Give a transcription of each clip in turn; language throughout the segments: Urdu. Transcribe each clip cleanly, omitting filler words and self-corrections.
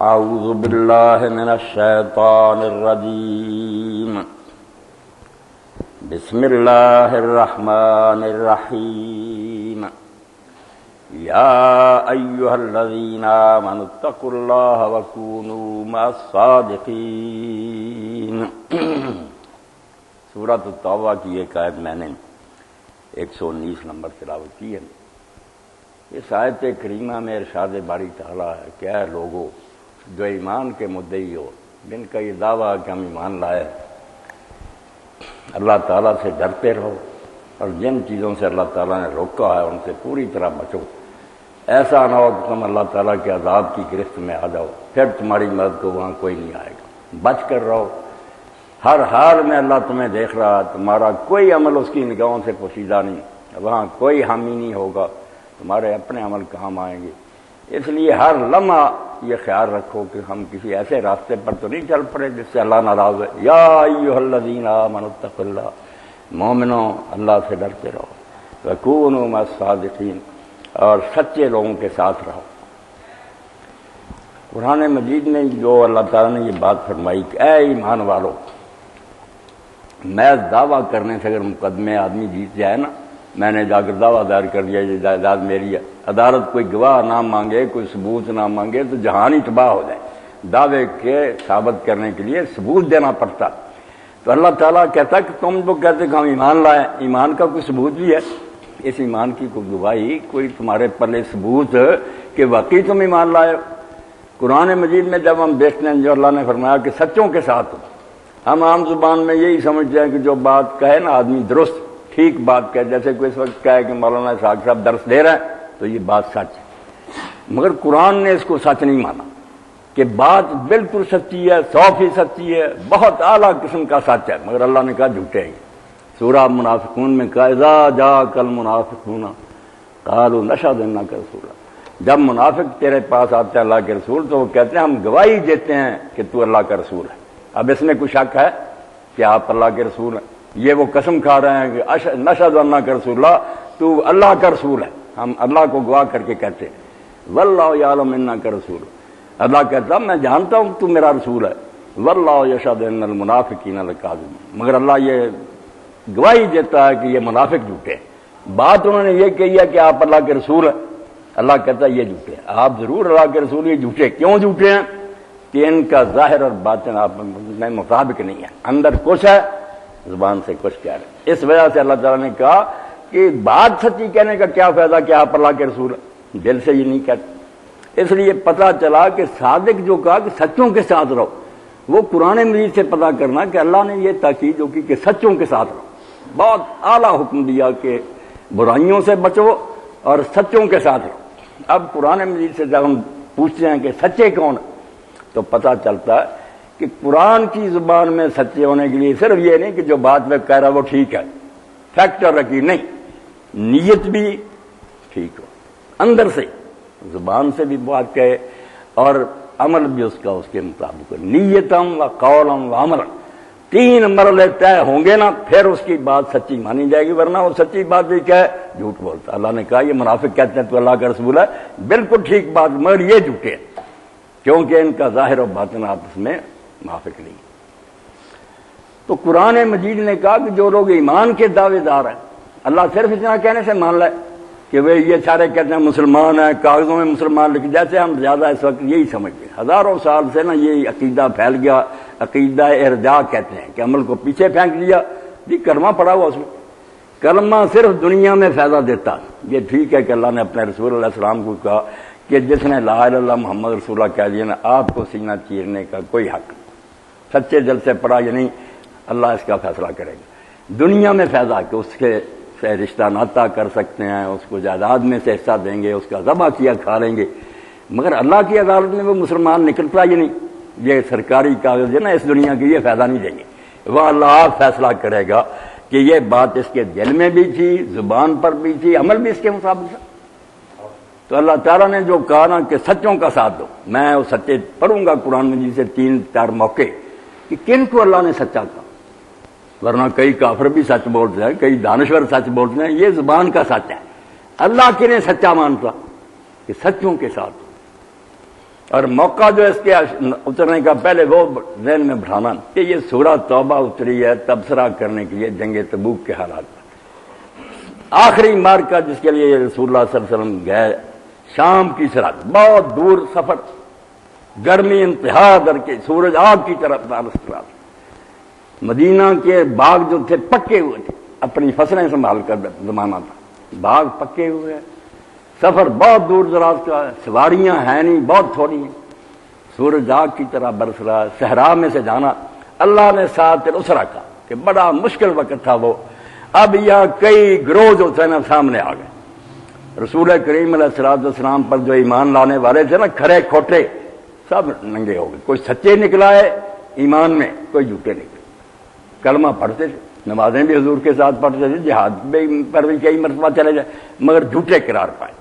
اعوذ باللہ من الشیطان الرجیم بسم اللہ الرحمن الرحیم یا ایہا الذین آمنوا اتقوا اللہ وکونوا مع الصادقین۔ سورۃ التوبہ کی ایک آیت میں نے 119 نمبر تلاوت کی ہے۔ اس آیت کریمہ میں ارشاد باری تعالیٰ ہے کہ اے لوگو جو ایمان کے مدعی ہو، جن کا یہ دعویٰ کہ ہم ایمان لائے، اللہ تعالیٰ سے ڈرتے رہو اور جن چیزوں سے اللہ تعالیٰ نے روکا ہے ان سے پوری طرح بچو۔ ایسا نہ ہو کہ تم اللہ تعالیٰ کے عذاب کی گرفت میں آ جاؤ، پھر تمہاری مدد کو وہاں کوئی نہیں آئے گا۔ بچ کر رہو، ہر حال میں اللہ تمہیں دیکھ رہا ہے، تمہارا کوئی عمل اس کی نگاہوں سے پوشیدہ نہیں، وہاں کوئی حامی نہیں ہوگا، تمہارے اپنے عمل کام آئیں گے۔ اس لیے ہر لمحہ یہ خیال رکھو کہ ہم کسی ایسے راستے پر تو نہیں چل پڑے جس سے اللہ ناراض ہے۔ یا ایھا الذین آمنوا اتقوا اللہ، مومنوں اللہ سے ڈرتے رہو، وکونوا مع الصادقین، اور سچے لوگوں کے ساتھ رہو۔ قرآن مجید میں جو اللہ تعالیٰ نے یہ بات فرمائی کہ اے ایمان والو، محض دعویٰ کرنے سے اگر مقدمے آدمی جیت جائے نا، میں نے جا کر دعویٰ دائر کر دیا یہ جائیداد میری ہے، عدالت کوئی گواہ نہ مانگے، کوئی ثبوت نہ مانگے تو جہان ہی تباہ ہو جائے۔ دعوے کے ثابت کرنے کے لیے ثبوت دینا پڑتا۔ تو اللہ تعالیٰ کہتا کہ تم تو کہتے کہ ہم ایمان لائے، ایمان کا کوئی ثبوت بھی ہے؟ اس ایمان کی کوئی گواہی، کوئی تمہارے پلے ثبوت کہ واقعی تم ایمان لائے؟ قرآن مجید میں جب ہم دیکھتے ہیں جو اللہ نے فرمایا کہ سچوں کے ساتھ ہو، ہم عام زبان میں یہی سمجھتے ہیں کہ جو بات کہے نا آدمی درست ٹھیک بات کہے، جیسے کوئی اس وقت کہے کہ مولانا اسحاق صاحب درس دے رہے ہیں تو یہ بات سچ ہے، مگر قرآن نے اس کو سچ نہیں مانا کہ بات بالکل سچی ہے، 100% سچی ہے، بہت اعلیٰ قسم کا سچ ہے، مگر اللہ نے کہا جھوٹے ہیں۔ سورہ منافقون میں کہا اذا جاءک المنافقون قالوا نشهد انک رسول اللہ، جب منافق تیرے پاس آتے ہیں اللہ کے رسول تو وہ کہتے ہیں ہم گواہی دیتے ہیں کہ تو اللہ کا رسول ہے۔ اب اس میں کوئی شک ہے کہ آپ اللہ کے رسول ہیں؟ یہ وہ قسم کھا رہے ہیں کہ نشهد انک رسول اللہ، تو اللہ کا رسول ہے، ہم اللہ کو گواہ کر کے کہتے ہیں واللہ یعلم انک رسول، اللہ کہتا میں جانتا ہوں تو میرا رسول ہے، واللہ یشهد ان المنافقین لکاذبون، مگر اللہ یہ گواہی دیتا ہے کہ یہ منافق جھوٹے ہیں۔ بات انہوں نے یہ کہی ہے کہ آپ اللہ کے رسول ہیں، اللہ کہتا ہے یہ جھوٹے ہیں، آپ ضرور اللہ کے رسول، یہ جھوٹے کیوں جھوٹے ہیں؟ کہ ان کا ظاہر اور باطن آپ میں مطابق نہیں ہے، اندر کچھ ہے زبان سے کچھ کہہ رہے ہیں۔ اس وجہ سے اللہ تعالیٰ نے کہا کہ بات سچی کہنے کا کیا فائدہ کہ آپ اللہ کے رسول ہیں، دل سے یہ نہیں کہتے۔ اس لیے پتہ چلا کہ صادق جو کہا کہ سچوں کے ساتھ رہو، وہ قرآن مجید سے پتہ کرنا کہ اللہ نے یہ تاکید جو کی کہ سچوں کے ساتھ رہو، بہت اعلیٰ حکم دیا کہ برائیوں سے بچو اور سچوں کے ساتھ رہو۔ اب قرآن مجید سے جب ہم پوچھتے ہیں کہ سچے کون ہیں تو پتہ چلتا ہے کہ قرآن کی زبان میں سچے ہونے کے لیے صرف یہ نہیں کہ جو بات میں کہہ رہا ہے وہ ٹھیک ہے، فیکٹ اور یقین نہیں، نیت بھی ٹھیک ہو، اندر سے زبان سے بھی بات کہے اور عمل بھی اس کا اس کے مطابق ہو، نیتم و قولم و عمل، 3 مرحلے طے ہوں گے نا پھر اس کی بات سچی مانی جائے گی، ورنہ وہ سچی بات بھی کہے جھوٹ بولتا۔ اللہ نے کہا یہ منافق کہتے ہیں تو اللہ کا رسول ہے، بالکل ٹھیک بات، مگر یہ جھوٹے ہیں کیونکہ ان کا ظاہر و باطن آپس میں موافق نہیں۔ تو قرآن مجید نے کہا کہ جو لوگ ایمان کے دعوے دار ہیں، اللہ صرف اتنا کہنے سے مان لائے کہ وہ یہ سارے کہتے ہیں مسلمان ہیں، کاغذوں میں مسلمان لکھ، جیسے ہم زیادہ اس وقت یہی سمجھتے ہیں۔ ہزاروں سال سے نا یہ عقیدہ پھیل گیا، عقیدہ ارجاء کہتے ہیں کہ عمل کو پیچھے پھینک دیا، جی کلمہ پڑا ہوا اس میں، کلمہ صرف دنیا میں فائدہ دیتا۔ یہ ٹھیک ہے کہ اللہ نے اپنے رسول علیہ السلام کو کہا کہ جس نے لا الہ الا اللہ محمد رسول اللہ کہہ دیا نا آپ کو سینہ چیرنے کا کوئی حق نہیں، سچے دل سے پڑھا یا نہیں اللہ اس کا فیصلہ کرے گا۔ دنیا میں فائدہ کہ اس کے سے رشتہ ناتا کر سکتے ہیں، اس کو جائیداد میں سے حصہ دیں گے، اس کا ذبح کیا کھا لیں گے، مگر اللہ کی عدالت میں وہ مسلمان نکلتا ہی نہیں۔ یہ سرکاری کاغذ ہے نا اس دنیا کے، یہ فائدہ نہیں دیں گے، وہ اللہ فیصلہ کرے گا کہ یہ بات اس کے دل میں بھی تھی، زبان پر بھی تھی، عمل بھی اس کے مطابق تھا۔ تو اللہ تعالیٰ نے جو کہا نا کہ سچوں کا ساتھ دو، میں وہ سچے پڑھوں گا قرآن مجید سے 3-4 موقع کہ کن کو اللہ نے سچا کہا، ورنہ کئی کافر بھی سچ بولتے ہیں، کئی دانشور سچ بولتے ہیں، یہ زبان کا سچ ہے۔ اللہ کے نے سچا مانتا کہ سچوں کے ساتھ، اور موقع جو اس کے اترنے کا پہلے وہ ذہن میں بٹھانا کہ یہ سورہ توبہ اتری ہے تبصرہ کرنے کے لیے جنگ تبوک کے حالات پر۔ آخری مارکہ جس کے لیے رسول اللہ صلی اللہ علیہ وسلم گئے، شام کی سرحد، بہت دور سفر، گرمی انتہا در کے، سورج آگ کی طرف رہا، مدینہ کے باغ جو تھے پکے ہوئے تھے، اپنی فصلیں سنبھال کر زمانہ تھا، باغ پکے ہوئے ہیں، سفر بہت دور دراز کا ہے، سواریاں ہیں نہیں، بہت تھوڑی ہیں، سورج آگ کی طرح برس رہا ہے، صحرا میں سے جانا اللہ نے ساتھ اسرا کا کہ بڑا مشکل وقت تھا وہ۔ اب یہاں کئی گروہ جو تھے نا سامنے آ گئے، رسول کریم علیہ الصلوۃ والسلام پر جو ایمان لانے والے تھے نا، کھرے کھوٹے سب ننگے ہو گئے، کوئی سچے نکلائے ایمان میں، کوئی جھوٹے نکلے، کلمہ پڑھتے تھے، نمازیں بھی حضور کے ساتھ پڑھتے تھے، جہاد پر بھی کئی مرتبہ چلے جائے، مگر جھوٹے قرار پائے۔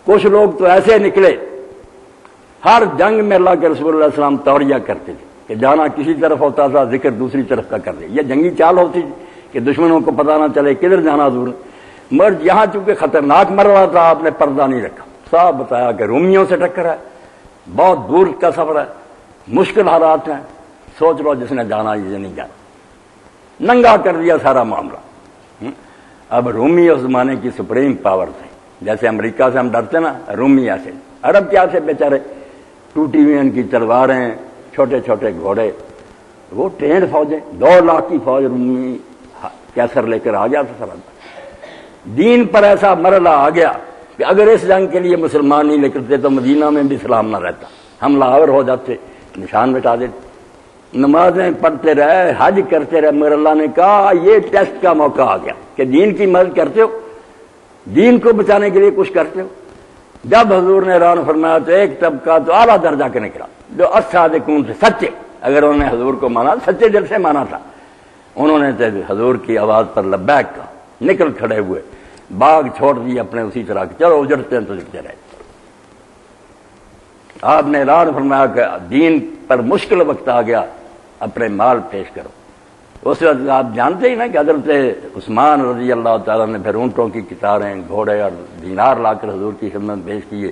کچھ لوگ تو ایسے نکلے، ہر جنگ میں اللہ کے رسول اللہ علیہ وسلم توریہ کرتے تھے کہ جانا کسی طرف ہوتا تھا، ذکر دوسری طرف کا کر دے، یہ جنگی چال ہوتی تھی کہ دشمنوں کو پتہ نہ چلے کدھر جانا حضور، مگر یہاں چونکہ خطرناک مر رہا تھا آپ نے پردہ نہیں رکھا، صاحب بتایا کہ رومیوں سے ٹکر ہے، بہت دور کا سفر ہے، مشکل حالات ہیں، سوچ لو جس نے جانا یہ نہیں جانا، ننگا کر دیا سارا معاملہ۔ اب رومی اس زمانے کی سپریم پاور تھے، جیسے امریکہ سے ہم ڈرتے نا، رومی ایسے، عرب کیا سے بیچارے، ٹوٹی ہوئی ان کی تلواریں، چھوٹے چھوٹے گھوڑے، وہ ٹرینڈ فوجیں، 2 لاکھ کی فوج رومی کیسر لے کر آ گیا تھا سرحد۔ دین پر ایسا مرحلہ آ گیا کہ اگر اس جنگ کے لیے مسلمان نہیں نکلتے تو مدینہ میں بھی اسلام نہ رہتا، حملہ آور ہو جاتے، نشان مٹا دیتے۔ نمازیں پڑھتے رہے، حج کرتے رہے، مگر اللہ نے کہا یہ ٹیسٹ کا موقع آ گیا کہ دین کی مدد کرتے ہو، دین کو بچانے کے لیے کچھ کرتے ہو۔ جب حضور نے اعلان فرمایا تو ایک طبقہ تو اعلیٰ درجہ کے نکلا، جو الصادقون سے سچے، اگر انہوں نے حضور کو مانا، سچے دل سے مانا تھا، انہوں نے حضور کی آواز پر لبیک کہا، نکل کھڑے ہوئے، باغ چھوڑ دیے اپنے اسی طرح کے، چلو اجڑتے ہیں تو اجڑتے رہے۔ آپ نے اعلان فرمایا کہ دین پر مشکل وقت آ گیا، اپنے مال پیش کرو۔ اس وقت آپ جانتے ہی نا کہ حضرت عثمان رضی اللہ تعالیٰ نے پھر اونٹوں کی کتاریں، گھوڑے اور دینار لا کر حضور کی خدمت پیش کیے۔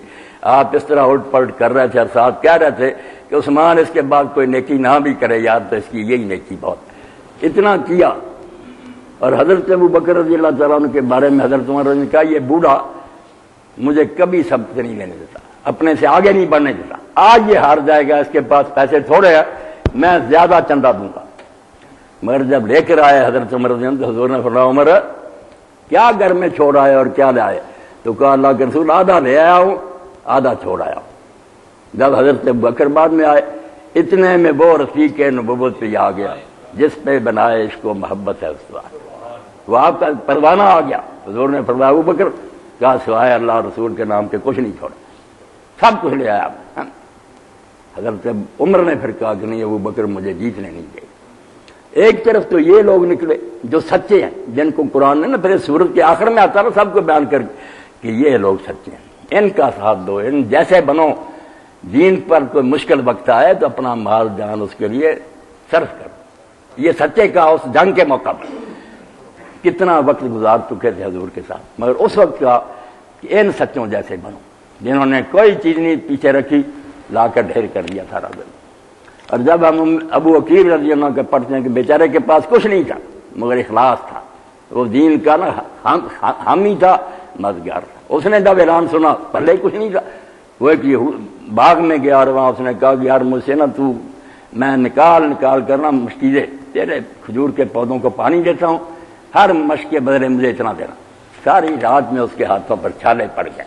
آپ اس طرح الٹ پلٹ کر رہے تھے اور ساتھ کہہ رہے تھے کہ عثمان اس کے بعد کوئی نیکی نہ بھی کرے یار تو اس کی یہی نیکی بہت، اتنا کیا۔ اور حضرت ابو بکر رضی اللہ تعالیٰ عنہ کے بارے میں حضرت عمر نے کہا یہ بوڑھا مجھے کبھی سبق نہیں لینے دیتا، اپنے سے آگے نہیں بڑھنے دیتا، آج یہ ہار جائے گا، اس کے پاس پیسے تھوڑے ہیں، میں زیادہ چندہ دوں گا۔ مگر جب لے کر آئے حضرت عمر رضی اللہ عنہ تو حضور نے فرمایا عمر کیا گھر میں چھوڑ آئے اور کیا لے آئے؟ تو کہا اللہ کے رسول آدھا لے آیا ہوں، آدھا چھوڑ آیا ہوں۔ جب حضرت ابو بکر بعد میں آئے، اتنے میں وہ رفیق نبوت پہ آ گیا جس پہ بنائے عشق و محبت ہے، اس وقت وہ آپ کا پروانہ آ گیا۔ حضور نے فرمایا ابو بکر کہا سوائے اللہ رسول کے نام کے کچھ نہیں چھوڑا، سب کچھ لے آیا۔ حضرت عمر نے پھر کہا کہ نہیں ابو بکر مجھے جیتنے نہیں دے۔ ایک طرف تو یہ لوگ نکلے جو سچے ہیں، جن کو قرآن نے نا پھر سورت کے آخر میں آتا نا سب کو بیان کر کہ یہ لوگ سچے ہیں، ان کا ساتھ دو، ان جیسے بنو، دین پر کوئی مشکل وقت آئے تو اپنا مال جان اس کے لیے صرف کرو۔ یہ سچے کا اس جنگ کے موقع پر کتنا وقت گزار چکے تھے حضور کے ساتھ، مگر اس وقت کا کہ ان سچوں جیسے بنو جنہوں نے کوئی چیز نہیں پیچھے رکھی، لا کر ڈھیر کر دیا سارا دن۔ اور جب ہم ابو عقیل رضی اللہ کے پڑھتے ہیں کہ بیچارے کے پاس کچھ نہیں تھا مگر اخلاص تھا، وہ دین کا نا حامی تھا، مددگار تھا۔ اس نے جب اعلان سنا پہلے کچھ نہیں تھا، وہ ایک باغ میں گیا اور وہاں اس نے کہا کہ یار مجھ سے نا تو میں نکال کرنا مشکیزیں، تیرے کھجور کے پودوں کو پانی دیتا ہوں، ہر مشق کے بدلے مجھے اتنا دینا۔ ساری رات میں اس کے ہاتھوں پر چھالے پڑ گئے،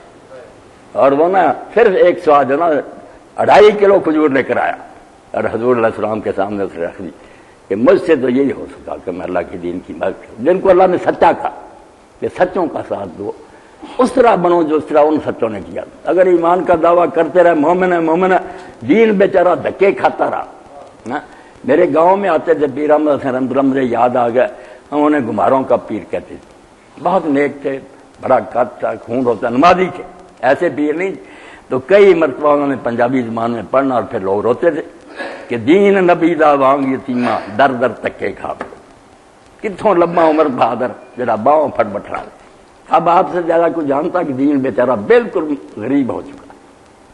اور وہ نا صرف ایک سوا جو نا 2.5 کلو کھجور لے کر آیا اور حضور علیہ السلام کے سامنے اسے رکھ دی کہ مجھ سے تو یہی ہو سکا کہ میں اللہ کے دین کی مدد کروں، جن کو اللہ نے سچا کہا کہ سچوں کا ساتھ دو، اس طرح بنو جو اس طرح ان سچوں نے کیا۔ اگر ایمان کا دعویٰ کرتے رہے مومن ہے، دین بیچارہ دھکے کھاتا رہا۔ میرے گاؤں میں آتے تھے پیر احمد حسین رحمۃ اللہ، مجھے یاد آ گیا، ہم انہیں گماروں کا پیر کہتے تھے، بہت نیک تھے، بڑا قد تھا، خون ہوتا، نمازی تھے، ایسے پیر نہیں۔ تو کئی مرتبہ انہوں نے پنجابی زبان میں پڑھنا اور پھر لوگ روتے تھے کہ دین نبی دا وانگ یتیمہ در در تکے کھا، کتوں لمبا عمر بہادر جڑا باہوں پھٹ بٹھا۔ اب آپ سے زیادہ کوئی جانتا کہ دین بیچارہ بالکل غریب ہو چکا،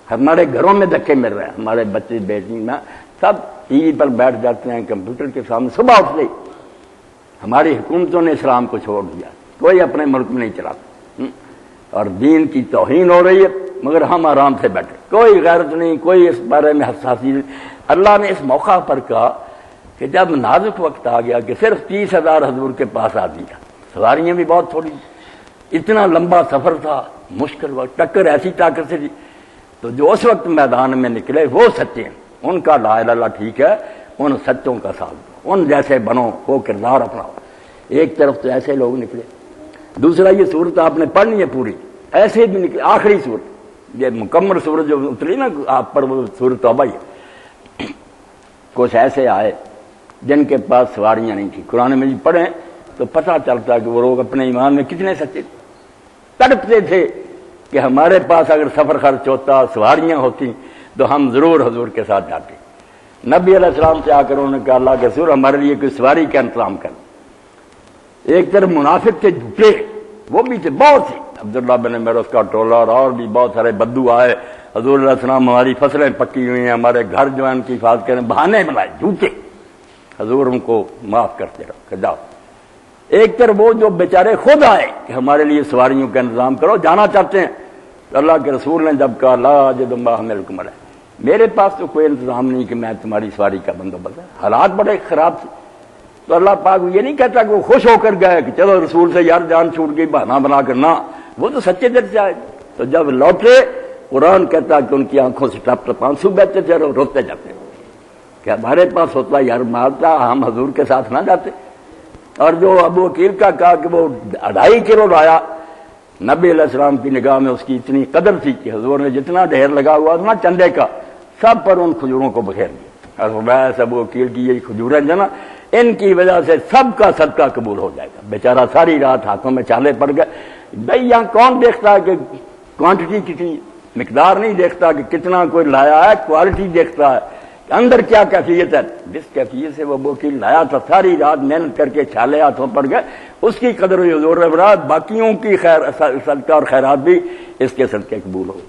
ہمارے گھروں میں دھکے مل رہے ہیں، ہمارے بچے بیٹی میں سب ٹی وی پر بیٹھ جاتے ہیں، کمپیوٹر کے سامنے صبح اٹھتے ہی۔ ہماری حکومتوں نے اسلام کو چھوڑ دیا، کوئی اپنے ملک میں نہیں چلاتا، اور دین کی توہین ہو رہی ہے، مگر ہم آرام سے بیٹھے، کوئی غیرت نہیں، کوئی اس بارے میں حساسی نہیں۔ اللہ نے اس موقع پر کہا کہ جب نازک وقت آ گیا کہ صرف 30,000 حضور کے پاس آ دیا، سواریاں بھی بہت تھوڑی، اتنا لمبا سفر تھا، مشکل وقت، ٹکر ایسی طاقت سے تھی، تو جو اس وقت میدان میں نکلے وہ سچے ہیں، ان کا لا الہ الا اللہ ٹھیک ہے، ان سچوں کا ساتھ دو، ان جیسے بنو، وہ کردار اپناؤ۔ ایک طرف تو ایسے لوگ نکلے، دوسرا یہ صورت آپ نے پڑھنی ہے پوری، ایسے بھی نکلے، آخری صورت یہ مکمل صورت جو اتری نا آپ پر، وہ صورت توبہ ہی ہے۔ کچھ ایسے آئے جن کے پاس سواریاں نہیں تھیں، قرآن مجید پڑھیں تو پتہ چلتا کہ وہ لوگ اپنے ایمان میں کتنے سچے تھے، تڑپتے تھے کہ ہمارے پاس اگر سفر خرچ ہوتا، سواریاں ہوتی تو ہم ضرور حضور کے ساتھ جاتے۔ نبی علیہ السلام سے آ کر انہوں نے کہا اللہ کے رسول ہمارے لیے کوئی سواری کا انتظام کر۔ ایک طرف منافق تھے جھوٹے، وہ بھی تھے بہت سے، عبداللہ بن میرس کا ٹولہ اور بھی بہت سارے بدو آئے، حضور علیہ السلام ہماری فصلیں پکی ہوئی ہیں، ہمارے گھر جو ہیں ان کی حفاظت کریں، بہانے بنائے جھوٹے، حضور ان کو معاف کرتے رہو کہ جاؤ۔ ایک طرف وہ جو بیچارے خود آئے کہ ہمارے لیے سواریوں کا انتظام کرو، جانا چاہتے ہیں، تو اللہ کے رسول نے جب کہا لا اجد ما حملکم علیہ، میرے پاس تو کوئی انتظام نہیں کہ میں تمہاری سواری کا بندوبست ہے، حالات بڑے خراب تھے، تو اللہ پاک یہ نہیں کہتا کہ وہ خوش ہو کر گئے کہ چلو رسول سے یار جان چھوٹ گئی بہانہ بنا کر، نہ، وہ تو سچے دل سے آئے۔ تو جب لوٹے قرآن کہتا کہ ان کی آنکھوں سے ٹپ ٹپ آنسو بہتے تھے اور روتے جاتے کہ ہمارے پاس ہوتا یار مالتا، ہم حضور کے ساتھ نہ جاتے۔ اور جو ابو وکیل کا کہا کہ وہ 2.5 کلو لایا، نبی علیہ السلام کی نگاہ میں اس کی اتنی قدر تھی کہ حضور نے جتنا ڈھیر لگا ہوا تھا نا چندے کا، سب پر ان کھجوروں کو بکھیر دیا، اور ویسے ابو وکیل کی یہ کھجوریں جو نا ان کی وجہ سے سب کا صدقہ قبول ہو جائے گا۔ بیچارہ ساری رات ہاتھوں میں چھالے پڑ گئے۔ بھائی یہاں کون دیکھتا ہے کہ کوانٹٹی کتنی، مقدار نہیں دیکھتا کہ کتنا کوئی لایا ہے، کوالٹی دیکھتا ہے اندر کیا کیفیت ہے۔ جس کیفیت سے وہ وکیل لایا تھا، ساری رات محنت کر کے چھالے ہاتھوں پڑ گئے، اس کی قدر ہوئی حضور نے بڑھا، باقیوں کی خیر صدقہ اور خیرات بھی اس کے صدقے قبول ہو۔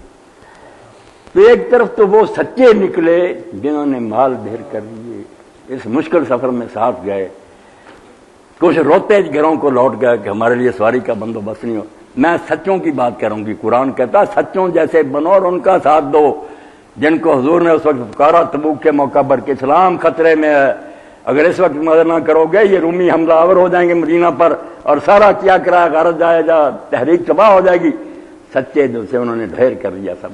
تو ایک طرف تو وہ سچے نکلے جنہوں نے مال ڈھیر کر لیے، اس مشکل سفر میں ساتھ گئے، کچھ روتے گھروں کو لوٹ گئے کہ ہمارے لیے سواری کا بندوبست نہیں ہو۔ میں سچوں کی بات کروں گی، قرآن کہتا سچوں جیسے بنو اور ان کا ساتھ دو، جن کو حضور نے اس وقت پکارا تبوک کے موقع پر کہ اسلام خطرے میں ہے، اگر اس وقت مدد نہ کرو گے یہ رومی حملہ آور ہو جائیں گے مدینہ پر، اور سارا کیا کرا غارت جائے جا، تحریک تباہ ہو جائے گی۔ سچے دل سے انہوں نے ڈھیر کر لیا، سب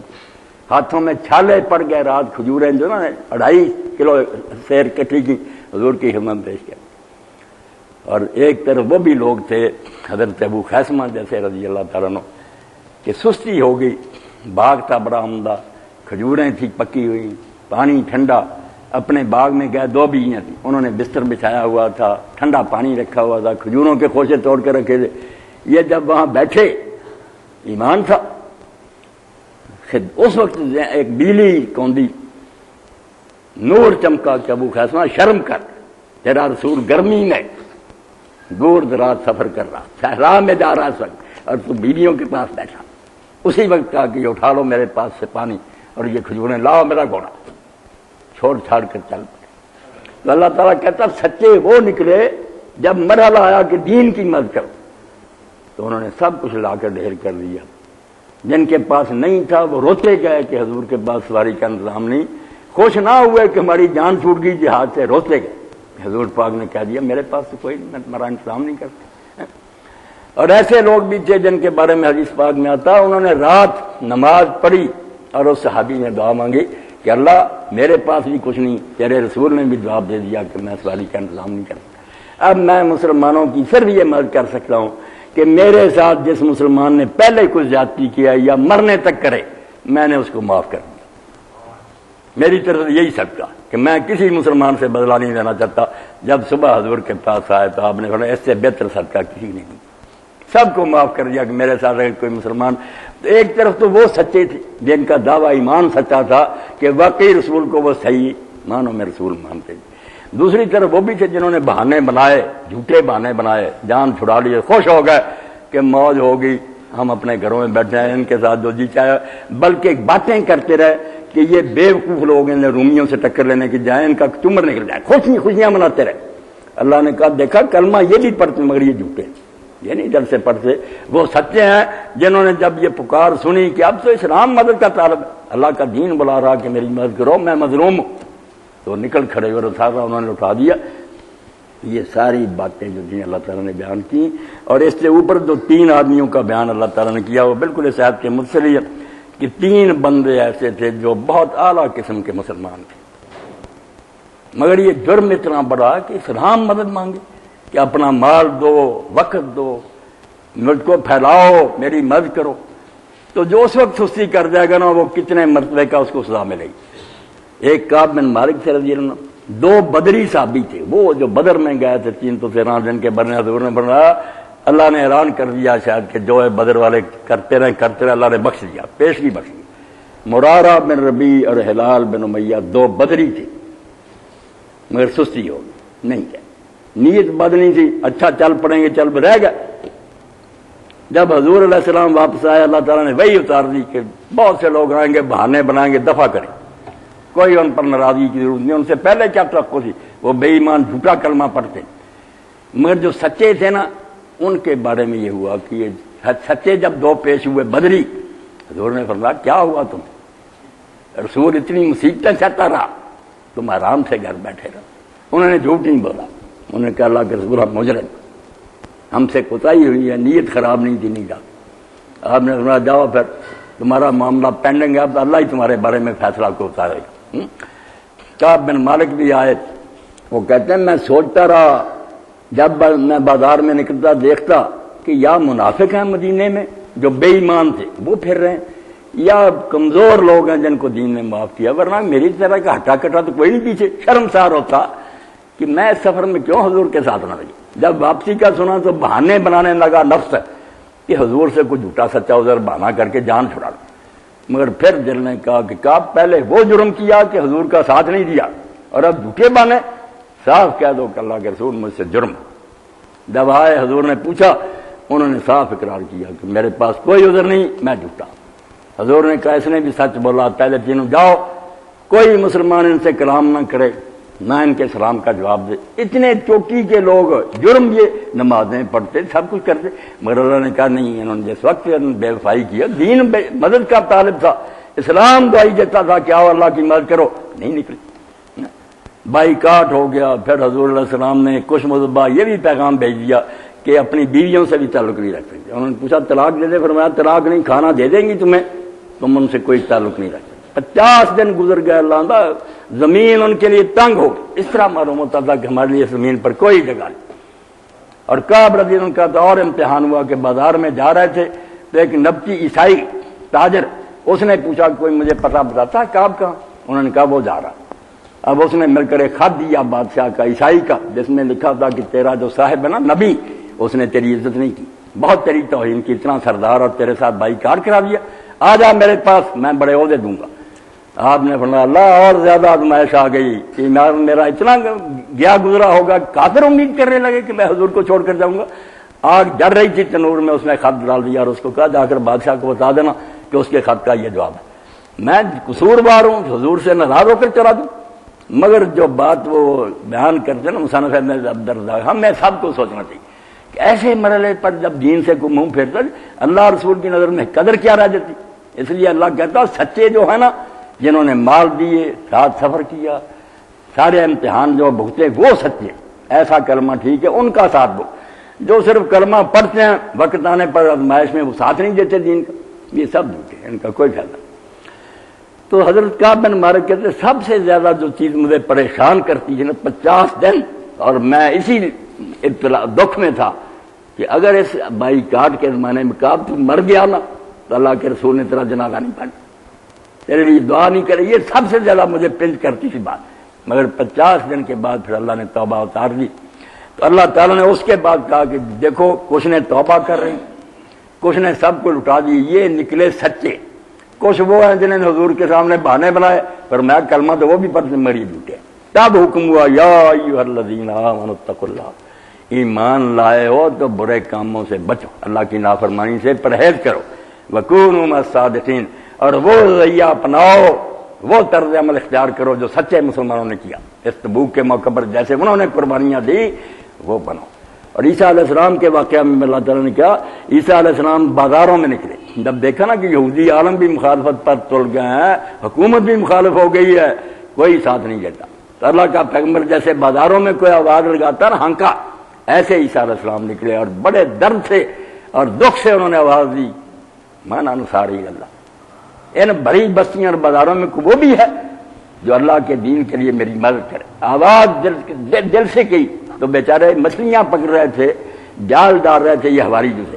ہاتھوں میں چھالے پڑ گئے، رات کھجوریں جو نا 2.5 کلو سیر کٹھی کی حضور کی خدمت پیش کر۔ اور ایک طرف وہ بھی لوگ تھے حضرت ابو خیثمہ جیسے رضی اللہ تعالیٰ عنہ کہ سستی ہو گئی، باغ تھا بڑا عمدہ، کھجوریں تھی پکی ہوئی، پانی ٹھنڈا، اپنے باغ میں گئے، 2 بیویاں تھیں، انہوں نے بستر بچھایا ہوا تھا، ٹھنڈا پانی رکھا ہوا تھا، کھجوروں کے خوشے توڑ کے رکھے تھے۔ یہ جب وہاں بیٹھے، ایمان تھا، اس وقت ایک بیلی کوندی، نور چمکا کہ ابو خیثمہ شرم کر، تیرا رسول گرمی میں دور دراز سفر کر رہا، صحرا میں جا رہا اس وقت، اور تو بیویوں کے پاس بیٹھا۔ اسی وقت کہا کہ یہ اٹھا لو میرے پاس سے پانی اور یہ کھجوریں لاؤ میرا گھوڑا، چھوڑ چھاڑ کر چل پڑے۔ تو اللہ تعالیٰ کہتا سچے وہ نکلے جب مرحلہ آیا کہ دین کی مدد کرو، تو انہوں نے سب کچھ لا کر ڈھیر کر لیا۔ جن کے پاس نہیں تھا وہ روتے گئے کہ حضور کے پاس سواری کا انتظام نہیں، خوش نہ ہوئے کہ ہماری جان چھوٹ گئی جہاد سے، روتے گئے۔ حضور پاک نے کہہ دیا میرے پاس تو کوئی نہیں، میں تمہارا انتظام نہیں کرتا۔ اور ایسے لوگ بھی تھے جن کے بارے میں حدیث پاک میں آتا، انہوں نے رات نماز پڑھی اور اس صحابی نے دعا مانگی کہ اللہ میرے پاس بھی کچھ نہیں، تیرے رسول نے بھی جواب دے دیا کہ میں سواری کا انتظام نہیں کرتا۔ اب میں مسلمانوں کی صرف یہ مدد کر سکتا ہوں کہ میرے ساتھ جس مسلمان نے پہلے کچھ زیادتی کیا یا مرنے تک کرے، میں نے اس کو معاف کر دیا۔ میری طرف یہی صدقہ کہ میں کسی مسلمان سے بدلہ نہیں لینا چاہتا۔ جب صبح حضور کے پاس آئے تو آپ نے فرمایا اس سے بہتر صدقہ کسی نے نہیں، سب کو معاف کر دیا کہ میرے ساتھ اگر کوئی مسلمان۔ تو ایک طرف تو وہ سچے تھے جن کا دعویٰ ایمان سچا تھا کہ واقعی رسول کو وہ صحیح معنوں میں رسول مانتے تھے، دوسری طرف وہ بھی تھے جنہوں نے بہانے بنائے، جھوٹے بہانے بنائے، جان چھڑا لیے، خوش ہو گئے کہ موج ہوگی، ہم اپنے گھروں میں بیٹھے ہیں ان کے ساتھ جو جی چاہے، بلکہ باتیں کرتے رہے کہ یہ بیوقوف لوگ ہیں رومیوں سے ٹکر لینے کی جائیں ان کا ٹمر نکل جائے، خوشیاں مناتے رہے۔ اللہ نے کہا دیکھا کلمہ یہ بھی پڑھتے مگر یہ جھوٹے ہیں، یہ نہیں دل سے پڑھتے، وہ سچے ہیں جنہوں نے جب یہ پکار سنی کہ اب تو اسلام مدد کا طالب ہے، اللہ کا دین بلا رہا کہ میری مدد کرو، میں مظلوم ہوں، تو نکل کھڑے اور سارا انہوں نے اٹھا دیا۔ یہ ساری باتیں جو تھیں اللہ تعالیٰ نے بیان کی، اور اس سے اوپر جو 3 آدمیوں کا بیان اللہ تعالیٰ نے کیا وہ بالکل اس آیت کے متصل ہے کہ 3 بندے ایسے تھے جو بہت اعلیٰ قسم کے مسلمان تھے، مگر یہ جرم اتنا بڑا کہ اسلام مدد مانگے کہ اپنا مال دو، وقت دو، مجھ کو پھیلاؤ، میری مدد کرو، تو جو اس وقت سستی کر جائے گا نا وہ کتنے مرتبے کا اس کو سزا ملے گی۔ ایک کعب بن مالک سے رضی اللہ عنہ، 2 بدری صحابی تھے، وہ جو بدر میں گئے تھے 3 تو 13 دن کے برنے حضور نے فرمایا اللہ نے اعلان کر دیا شاید کہ جو ہے بدر والے کرتے رہے اللہ نے بخش دیا، پیشگی بخش دی۔ مرارہ بن ربیع اور ہلال بن امیہ 2 بدری تھے، مگر سستی ہو گئی، نہیں کیا نیت بدنی تھی، اچھا چل پڑیں گے چل رہ گئے۔ جب حضور علیہ السلام واپس آئے اللہ تعالیٰ نے وہی اتار دی کہ بہت سے لوگ آئیں گے بہانے بنائیں گے، دفع کریں، کوئی ان پر ناراضگی کی ضرورت نہیں، ان سے پہلے کیا توقع تھی، وہ بے ایمان جھوٹا کلمہ پڑھتے، مگر جو سچے تھے نا ان کے بارے میں یہ ہوا کہ یہ سچے جب 2 پیش ہوئے بدری، حضور نے فرمایا کیا ہوا تم، رسول اتنی مصیبتیں سہتا رہا، تم آرام سے گھر بیٹھے رہو۔ انہوں نے جھوٹ نہیں بولا، انہوں نے کہا اللہ کے رسول ہم مجرم، ہم سے کوتاہی ہوئی ہے، نیت خراب نہیں تھی، نہیں جا۔ آپ نے فرمایا جاؤ پھر تمہارا معاملہ پینڈنگ ہے، اب اللہ ہی تمہارے بارے میں فیصلہ کو اتارے گا۔ کعب بن مالک بھی آئے، وہ کہتے ہیں میں سوچتا رہا جب میں بازار میں نکلتا دیکھتا کہ یا منافق ہیں مدینے میں جو بے ایمان تھے وہ پھر رہے ہیں، یا کمزور لوگ ہیں جن کو دین نے معاف کیا، ورنہ میری طرح کا ہٹا کٹا تو کوئی نہیں پیچھے۔ شرمسار ہوتا کہ میں اس سفر میں کیوں حضور کے ساتھ نہ رہی۔ جب واپسی کا سنا تو بہانے بنانے لگا نفس کہ حضور سے کوئی جھوٹا سچا ادھر بہانہ کر کے جان چھڑا لو، مگر پھر دل نے کہا کہ کعب پہلے وہ جرم کیا کہ حضور کا ساتھ نہیں دیا، اور اب جھوٹے بانے، صاف کہہ دو کہ اللہ کے رسول مجھ سے جرم۔ جب آئے حضور نے پوچھا، انہوں نے صاف اقرار کیا کہ میرے پاس کوئی عذر نہیں، میں جھوٹا۔ حضور نے کہا اس نے بھی سچ بولا، پہلے تینوں جاؤ، کوئی مسلمان ان سے کلام نہ کرے، نہ ان کے سلام کا جواب دے۔ اتنے چوٹی کے لوگ، جرم یہ نمازیں پڑھتے سب کچھ کرتے، مگر اللہ نے کہا نہیں، انہوں نے جس وقت بے وفائی کیا، دین مدد کا طالب تھا، اسلام دعائی دیتا تھا کہ آؤ اللہ کی مدد کرو، نہیں نکلی، بائیکاٹ ہو گیا۔ پھر حضور علیہ السلام نے کچھ مرتبہ یہ بھی پیغام بھیج دیا کہ اپنی بیویوں سے بھی تعلق نہیں رکھ سکتے۔ انہوں نے پوچھا طلاق دے دے، فرمایا طلاق نہیں، کھانا دے دیں گی تمہیں، تم ان سے کوئی تعلق نہیں رکھ سکتے۔ 50 دن گزر گئے، اللہ دا زمین ان کے لیے تنگ ہو گئی، اس طرح معلوم ہوتا تھا کہ ہمارے لیے زمین پر کوئی جگہ نہیں۔ اور کعب رضی اللہ عنہ کا تو اور امتحان ہوا کہ بازار میں جا رہے تھے تو ایک نبطی عیسائی تاجر، اس نے پوچھا کوئی مجھے پتہ بتاتا ہے کعب کہاں؟ انہوں نے کہا وہ جا رہا۔ اب اس نے مل کر ایک خط دیا بادشاہ کا عیسائی کا، جس میں لکھا تھا کہ تیرا جو صاحب ہے نا نبی، اس نے تیری عزت نہیں کی، بہت تیری توہین کی، اتنا سردار اور تیرے ساتھ بھائی کار کرا دیا، آ جا میرے پاس، میں بڑے عہدے دوں گا۔ آپ نے فرمایا اللہ اور زیادہ آزمائش آ گئی کہ میرا اتنا گیا گزرا ہوگا، کافر امید کرنے لگے کہ میں حضور کو چھوڑ کر جاؤں گا۔ آگ جل رہی تھی تنور میں، اس نے خط ڈال دیا اور اس کو کہا جا کر بادشاہ کو بتا دینا کہ اس کے خط کا یہ جواب ہے، میں قصوروار ہوں، حضور سے ناراض ہو کر چلا دوں۔ مگر جو بات وہ بیان کرتے ہیں نا مصنف ابن عبدالرزاق، ہمیں سب کو سوچنا چاہیے کہ ایسے مرحلے پر جب دین سے کوئی منہ پھیرتا اللہ رسول کی نظر میں قدر کیا رہ جاتی۔ اس لیے اللہ کہتا سچے جو ہے نا، جنہوں نے مال دیے، ساتھ سفر کیا، سارے امتحان جو بھگتے، وہ سچے، ایسا کلمہ ٹھیک ہے ان کا ساتھ دو۔ جو صرف کلمہ پڑھتے ہیں وقت آنے پر آزمائش میں وہ ساتھ نہیں دیتے دین کا، یہ سب جھوٹے ہیں، ان کا کوئی فائدہ نہیں۔ تو حضرت کعب بن مالک کہتے سب سے زیادہ جو چیز مجھے پریشان کرتی ہے نا 50 دن، اور میں اسی دکھ میں تھا کہ اگر اس بائی کاٹ کے زمانے میں کعب تو مر گیا نا تو اللہ کے رسول نے تیرا جنازہ نہیں پڑھا، تیرے لیے دعا نہیں کرے، یہ سب سے زیادہ مجھے پنج کرتی تھی بات۔ مگر 50 دن کے بعد پھر اللہ نے توبہ اتار دی، تو اللہ تعالیٰ نے اس کے بعد کہا کہ دیکھو کچھ نے توبہ کر رہے ہیں، کچھ نے سب کو لٹا دی، یہ نکلے سچے، کچھ وہ ہیں جنہوں نے حضور کے سامنے بہانے بنائے، پر میں کلمہ تو وہ بھی پڑھتے مری جھوٹے۔ تب حکم ہوا یا ایھا الذین آمنوا اتقوا اللہ ایمان لائے ہو تو برے کاموں سے بچو، اللہ کی نافرمانی سے پرہیز کرو، وکونوا مع الصادقین، اور وہ رویہ اپناؤ، وہ طرز عمل اختیار کرو جو سچے مسلمانوں نے کیا اس تبوک کے موقع پر، جیسے انہوں نے قربانیاں دی وہ بنو۔ اور عیسیٰ علیہ السلام کے واقعہ میں اللہ تعالیٰ نے کہا، عیسیٰ علیہ السلام بازاروں میں نکلے، جب دیکھا نا کہ یہودی عالم بھی مخالفت پر تل گئے ہیں، حکومت بھی مخالف ہو گئی ہے، کوئی ساتھ نہیں دیتا، تو اللہ کا پیغمبر جیسے بازاروں میں کوئی آواز لگاتا نا ہنکا، ایسے عیسیٰ علیہ السلام نکلے اور بڑے درد سے اور دکھ سے انہوں نے آواز دی، من انصاری اللہ، ان بڑی بستیاں اور بازاروں میں وہ بھی ہے جو اللہ کے دین کے لیے میری مدد کرے۔ آواز دل سے کی تو بیچارے مچھلیاں پکڑ رہے تھے، جال ڈال رہے تھے یہ ہواری جو سے،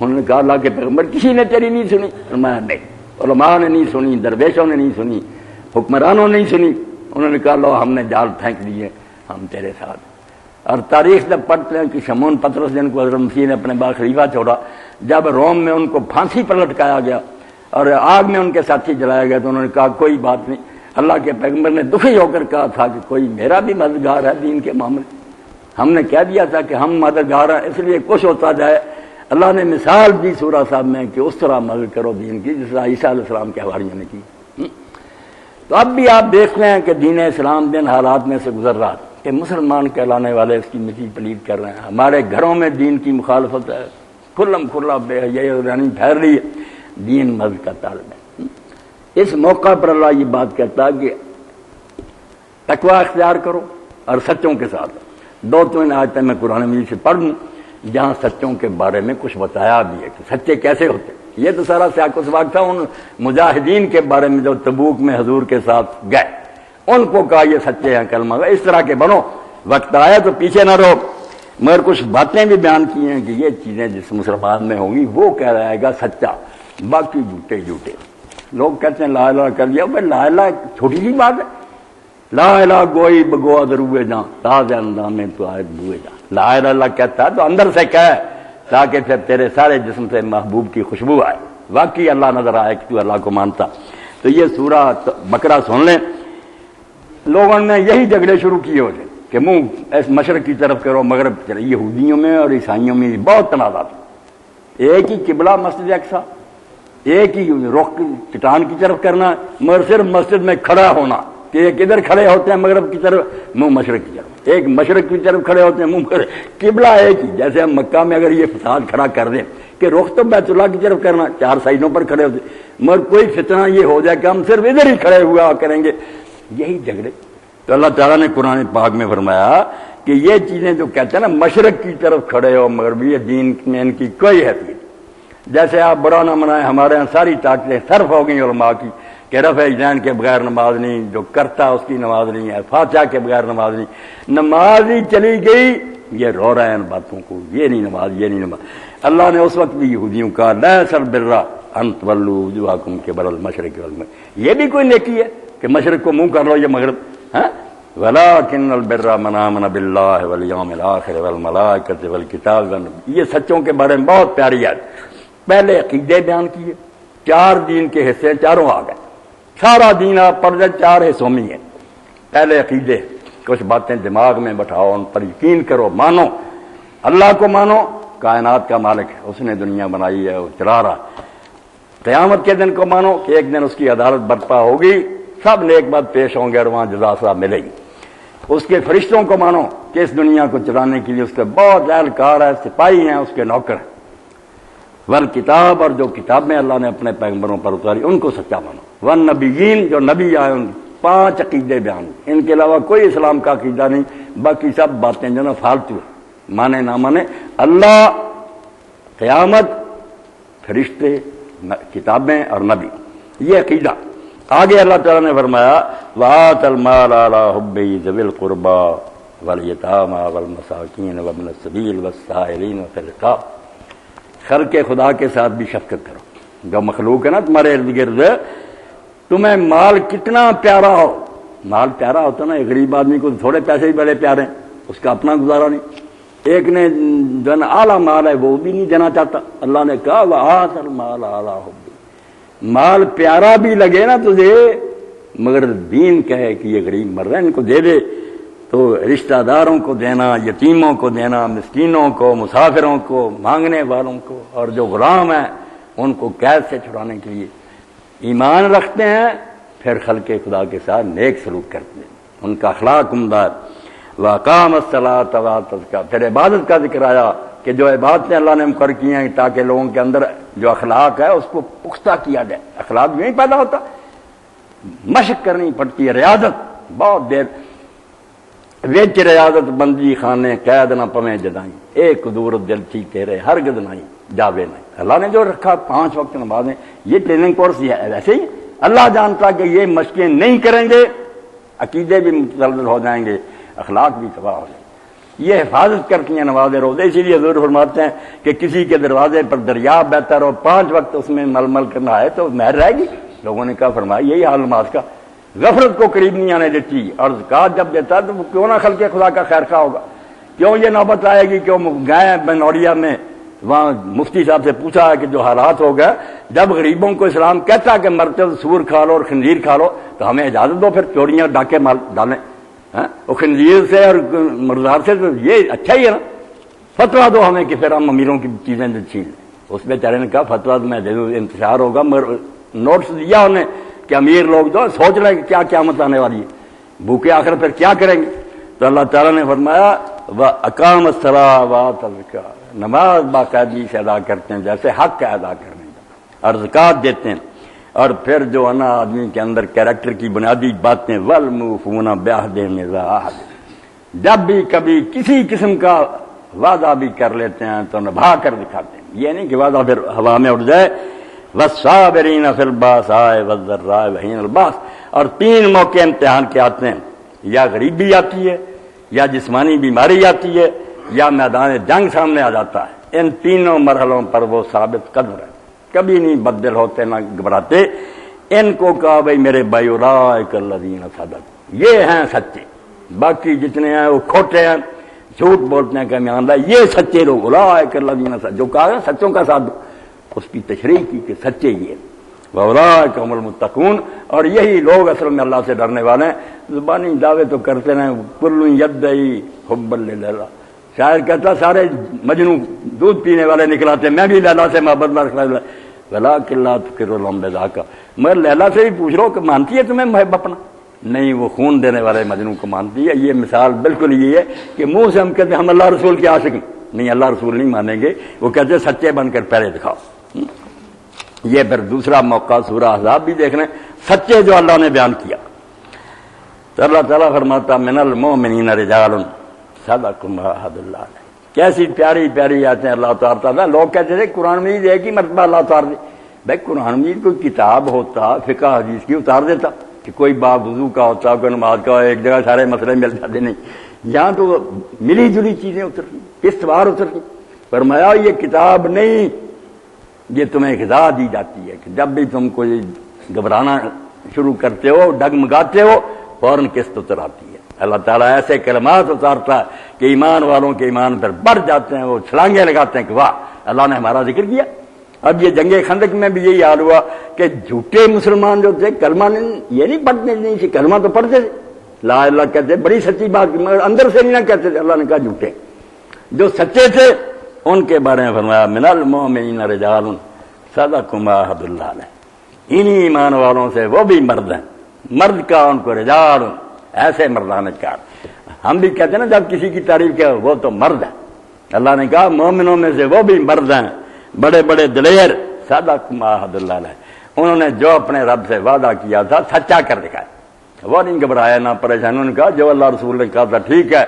انہوں نے کہا اللہ کے پیغمبر کسی نے تیری نہیں سنی؟ فرمایا نہیں، علماء نے نہیں سنی، درویشوں نے نہیں سنی، حکمرانوں نے نہیں سنی، انہوں نے کہا لو ہم نے جال پھینک دیے، ہم تیرے ساتھ۔ اور تاریخ جب پڑھتے ہیں کہ شمعون پطرس جن کو حضرت مسیح نے اپنے بعد خلیفہ چھوڑا، جب روم میں ان کو پھانسی پر لٹکایا گیا اور آگ میں ان کے ساتھی جلایا گیا تو انہوں نے کہا کوئی بات نہیں، اللہ کے پیغمبر نے دکھی ہو کر کہا تھا کہ کوئی میرا بھی مددگار ہے دین کے معاملے، ہم نے کہہ دیا تھا کہ ہم مددگار ہیں، اس لیے کچھ ہوتا جائے، اللہ نے مثال دی سورہ صاحب میں کہ اس طرح مدد کرو دین کی جس طرح عیسیٰ علیہ السلام کے حواریوں نے کی۔ تو اب بھی آپ دیکھ رہے ہیں کہ دین اسلام دن حالات میں سے گزر رہا کہ مسلمان کہلانے والے اس کی مٹی پلید کر رہے ہیں، ہمارے گھروں میں دین کی مخالفت ہے، کھلم کھلا بے حیائی اور رانی پھیل رہی ہے، دین مذہب کا طالب ہے۔ اس موقع پر اللہ یہ بات کہتا کہ تقوی اختیار کرو اور سچوں کے ساتھ۔ دو تین آیتیں میں قرآن مجید سے پڑھ لوں جہاں سچوں کے بارے میں کچھ بتایا بھی ہے کہ سچے کیسے ہوتے۔ یہ تو سارا سیاق و سباق تھا ان مجاہدین کے بارے میں جو تبوک میں حضور کے ساتھ گئے، ان کو کہا یہ سچے ہیں کلمہ اس طرح کے بنو، وقت آیا تو پیچھے نہ رہو۔ مگر کچھ باتیں بھی بیان کی ہیں کہ یہ چیزیں جس مسلمان میں ہوں گی وہ کہہ رہے گا سچا، باقی جھوٹے جھوٹے۔ لوگ کہتے ہیں لا الہ کر لیا، بھائی لا الہ چھوٹی سی بات ہے، لا الہ گوئی بگوا دروے جاں تاز اندام میں تو آئے بوئے جاں، لا الہ اللہ کہتا ہے تو اندر سے کہے تاکہ پھر تیرے سارے جسم سے محبوب کی خوشبو آئے، واقعی اللہ نظر آئے کہ تو اللہ کو مانتا۔ تو یہ سورہ بقرہ سن لیں، لوگوں نے یہی جھگڑے شروع کیے ہوتے کہ منہ اس مشرق کی طرف کرو مغرب کی طرف۔ یہودیوں میں اور عیسائیوں میں بہت تنازعات، ایک ہی قبلہ مسجد اقصیٰ، ایک ہی رخ چٹان کی طرف کرنا، مگر صرف مسجد میں کھڑا ہونا کہ ایک ادھر کھڑے ہوتے ہیں مغرب کی طرف، منہ مشرق کی طرف، ایک مشرق کی طرف کھڑے ہوتے ہیں منہ قبلہ ایک ہی۔ جیسے ہم مکہ میں اگر یہ فساد کھڑا کر دیں کہ رخ تو بیت اللہ کی طرف کرنا، چار سائڈوں پر کھڑے ہوتے، مگر کوئی فتنہ یہ ہو جائے کہ ہم صرف ادھر ہی کھڑے ہوا کریں گے، یہی جھگڑے۔ تو اللہ تعالیٰ نے قرآن پاک میں فرمایا کہ یہ چیزیں جو کہتے ہیں نا مشرق کی طرف کھڑے ہو مغربی، یہ دین میں ان کی کوئی حیثیت۔ جیسے آپ برا نہ منائیں، ہمارے یہاں ساری طاقتیں صرف ہو گئی علماء کی کہ رفع یدین کے بغیر نماز نہیں، جو کرتا اس کی نماز نہیں ہے، فاتحہ کے بغیر نماز نہیں، نماز ہی چلی گئی، یہ رو رہے ہیں ان باتوں کو، یہ نہیں نماز، یہ نہیں نماز۔ اللہ نے اس وقت بھی یہودیوں کا لیس البر ان تولوا وجوہکم قبل المشرق والمغرب، یہ بھی کوئی نیکی ہے کہ مشرق کو منہ کر لو یا مغرب، ہاں؟ ولکن البر من آمن باللہ والیوم الآخر والملائکۃ والکتاب والنبی۔ یہ سچوں کے بارے میں بہت پیاری ہے۔ پہلے عقیدے بیان کیے، چار دین کے حصے چاروں آ گئے، سارا دین آپ پڑھ جائے چار حصوں میں ہے۔ پہلے عقیدے، کچھ باتیں دماغ میں بٹھاؤ، ان پر یقین کرو، مانو، اللہ کو مانو، کائنات کا مالک ہے، اس نے دنیا بنائی ہے، وہ چلا رہا۔ قیامت کے دن کو مانو کہ ایک دن اس کی عدالت برپا ہوگی، سب نیک بد پیش ہوں گے اور وہاں جزا سزا ملے گی۔ اس کے فرشتوں کو مانو کہ اس دنیا کو چلانے کے لیے اس کے بہت اہلکار ہے، سپاہی ہیں، اس کے نوکر ہیں۔ والکتاب، اور جو کتابیں اللہ نے اپنے پیغمبروں پر اتاری ان کو سچا مانو۔ والنبیین، جو نبی آئے ان 5 عقیدے بیان، ان کے علاوہ کوئی اسلام کا عقیدہ نہیں، باقی سب باتیں جو نا فالتو ہے، مانے نہ مانے، اللہ، قیامت، فرشتے، کتابیں اور نبی، یہ عقیدہ۔ آگے اللہ تعالیٰ نے فرمایا وآت المال علی حبہ ذوی القربى والیتامى والمساکین وابن السبیل والسائلین وفی الرقاب۔ خلق خدا کے ساتھ بھی شفقت کرو، جو مخلوق ہے نا تمہارے ارد گرد، تمہیں مال کتنا پیارا ہو، مال پیارا ہوتا نا، ایک غریب آدمی کو تھوڑے پیسے ہی بڑے پیارے ہیں، اس کا اپنا گزارا نہیں۔ ایک نے جو ہے نا اعلیٰ مال ہے وہ بھی نہیں دینا چاہتا، اللہ نے کہا وآت المال علی حبہ، مال پیارا بھی لگے نا تجھے مگر دین کہے کہ یہ غریب مر رہے ہیں ان کو دے دے، تو رشتہ داروں کو دینا، یتیموں کو دینا، مسکینوں کو، مسافروں کو، مانگنے والوں کو، اور جو غلام ہیں ان کو قید سے چھڑانے کے لیے ایمان رکھتے ہیں، پھر خلق خدا کے ساتھ نیک سلوک کرتے ہیں، ان کا اخلاق عمدہ ہے۔ وَأَقَامَ الصَّلَاةَ وَآتَى الزَّكَاةَ، پھر عبادت کا ذکر آیا کہ جو عبادتیں اللہ نے مقرر کی ہیں تاکہ لوگوں کے اندر جو اخلاق ہے اس کو پختہ کیا جائے۔ اخلاق یوں ہی پیدا ہوتا، مشق کرنی پڑتی ہے، ریاضت بہت دیر ویچ ریاضت بندی خانے قید نہ پویں جدائیں، ایک دور دل تھی تیرے ہرگز نہیں جاوے نہیں۔ اللہ نے جو رکھا 5 وقت نمازیں، یہ ٹریننگ کورس ہے، ویسے ہی اللہ جانتا کہ یہ مشقیں نہیں کریں گے عقیدے بھی متزلزل ہو جائیں گے، اخلاق بھی تباہ ہو جائیں گے۔ یہ حفاظت کرتی ہیں نماز روزے، اسی لیے حضور فرماتے ہیں کہ کسی کے دروازے پر دریا بہتا رہو 5 وقت اس میں مل مل کرنا ہے تو مہر رہے گی۔ لوگوں نے کہا فرمایا یہی حال نماز کا، غفلت کو قریب نہیں آنے دیتی، اور زکات جب دیتا تو کیوں نہ خلق خدا کا خیر خواہ ہوگا، کیوں یہ نوبت آئے گی کہ وہ گئے بنوریا میں، وہاں مفتی صاحب سے پوچھا ہے کہ جو حالات ہو گئے، جب غریبوں کو اسلام کہتا کہ مرتے سور کھا لو اور خنزیر کھا لو تو ہمیں اجازت دو، پھر چوریاں ڈاکے مال ڈالیں، وہ خنزیر سے اور مردار سے تو یہ اچھا ہی ہے نا، فتویٰ دو ہمیں کہ پھر ہم امیروں کی چیزیں چھین لیں۔ اس بیچارے نے کہا فتویٰ میں دے دوں، انتشار ہوگا، نوٹس دیا انہیں کہ امیر لوگ جو سوچ رہے ہیں کہ کیا قیامت آنے والی ہے، بھوکے آخر پھر کیا کریں گے، تو اللہ تعالیٰ نے فرمایا وَأَقَامَ الصَّلَاةَ وَآتَى الزَّكَاةَ، نماز باقاعدگی سے ادا کرتے ہیں جیسے حق ہے ادا کرنے کا، اور زکات دیتے ہیں، اور پھر جو ہے نا آدمی کے اندر کیریکٹر کی بنیادی باتیں وَالْمُوفُونَ بِعَهْدِهِمْ إِذَا عَاهَدُوا، جب بھی کبھی کسی قسم کا وعدہ بھی کر لیتے ہیں تو نبھا کر دکھاتے ہیں، یہ نہیں کہ وعدہ پھر ہوا میں اڑ جائے۔ وَالصَّابِرِينَ فِي الْبَأْسَاءِ وَالضَّرَّاءِ وَحِينَ الْبَأْسِ، اور 3 موقع امتحان کے آتے ہیں، یا غریبی آتی ہے، یا جسمانی بیماری آتی ہے، یا میدان جنگ سامنے آ جاتا ہے۔ ان تینوں مرحلوں پر وہ ثابت قدم ہے، کبھی نہیں بدل ہوتے نہ گھبراتے۔ ان کو کہا بھائی میرے بھائی اولئک الذین صدقوا، یہ ہیں سچے، باقی جتنے ہیں وہ کھوٹے ہیں، جھوٹ بولتے ہیں کہ میں آندہ، یہ سچے لوگ اولئک الذین صدقوا، جو کہا سچوں کا ساتھ دو، اس کی تشریح کی کہ سچے یہ، وَأُولَٰئِکَ هُمُ الْمُتَّقُونَ، اور یہی لوگ اصل میں اللہ سے ڈرنے والے ہیں۔ زبانی دعوے تو کرتے رہے، کُلٌّ یدعی حُبًّا لِلَیلٰ، شاعر کہتا سارے مجنو دودھ پینے والے نکلاتے، میں بھی لیلا سے محبت نہ رکھنا، وَلَٰكِن لَا تُقِرُّ لَهُم بِذَاكَ، مگر لیلا سے بھی پوچھ لو کہ مانتی ہے تمہیں محب اپنا؟ نہیں، وہ خون دینے والے مجنو کو مانتی ہے۔ یہ مثال بالکل یہ ہے کہ منہ سے ہم کہتے ہیں ہم اللہ رسول کے عاشق ہیں، نہیں اللہ رسول نہیں مانیں گے، وہ کہتے ہیں سچے بن کر پہلے دکھاؤ۔ یہ پھر دوسرا موقع سورہ احزاب بھی دیکھ رہے ہیں، سچے جو اللہ نے بیان کیا، تو اللہ تعالیٰ فرماتا من المؤمنین رجال صدقوا ما عاهدوا اللہ علیہ۔ کیسی پیاری پیاری آیتیں اللہ اتارتا تھا۔ لوگ کہتے تھے قرآن مجید ایک ہی مرتبہ اللہ اتار دے، بھائی قرآن مجید کوئی کتاب ہوتا فقہ حدیث کی اتار دیتا کہ کوئی باب وضو کا ہوتا، کوئی نماز کا، ایک جگہ سارے مسئلے مل جاتے، نہیں، یہاں تو ملی جلی چیزیں اترتی، استوار اترتی۔ فرمایا یہ کتاب نہیں، یہ تمہیں غذا دی جاتی ہے کہ جب بھی تم کوئی گھبرانا شروع کرتے ہو، ڈگمگاتے ہو، فوراً قسط اتر آتی ہے۔ اللہ تعالیٰ ایسے کلمات اتارتا ہے کہ ایمان والوں کے ایمان پر بڑھ جاتے ہیں، وہ چھلانگیں لگاتے ہیں کہ واہ اللہ نے ہمارا ذکر کیا۔ اب یہ جنگ خندق میں بھی یہی حال ہوا کہ جھوٹے مسلمان جو تھے کلمہ یہ نہیں پڑھتے نہیں، کلمہ تو پڑھتے تھے، لا الہ کہتے، بڑی سچی بات، مگر اندر سے نہیں نہ کہتے تھے۔ اللہ نے کہا جھوٹے، جو سچے تھے ان کے بارے میں فرمایا من المؤمنین رجال صدقوا ما عاهدوا اللہ علیہ، انہی ایمان والوں سے وہ بھی مرد ہیں، مرد کا ان کو رجال، ایسے مردانہ کار۔ ہم بھی کہتے ہیں نا جب کسی کی تعریف کیا وہ تو مرد ہے، اللہ نے کہا مومنوں میں سے وہ بھی مرد ہیں، بڑے بڑے دلیر، صدقوا ما عاهدوا اللہ علیہ، انہوں نے جو اپنے رب سے وعدہ کیا تھا سچا کر دکھایا، وہ نہیں گھبرایا نہ پریشان۔ انہوں نے کہا جو اللہ رسول نے کہا تھا ٹھیک ہے،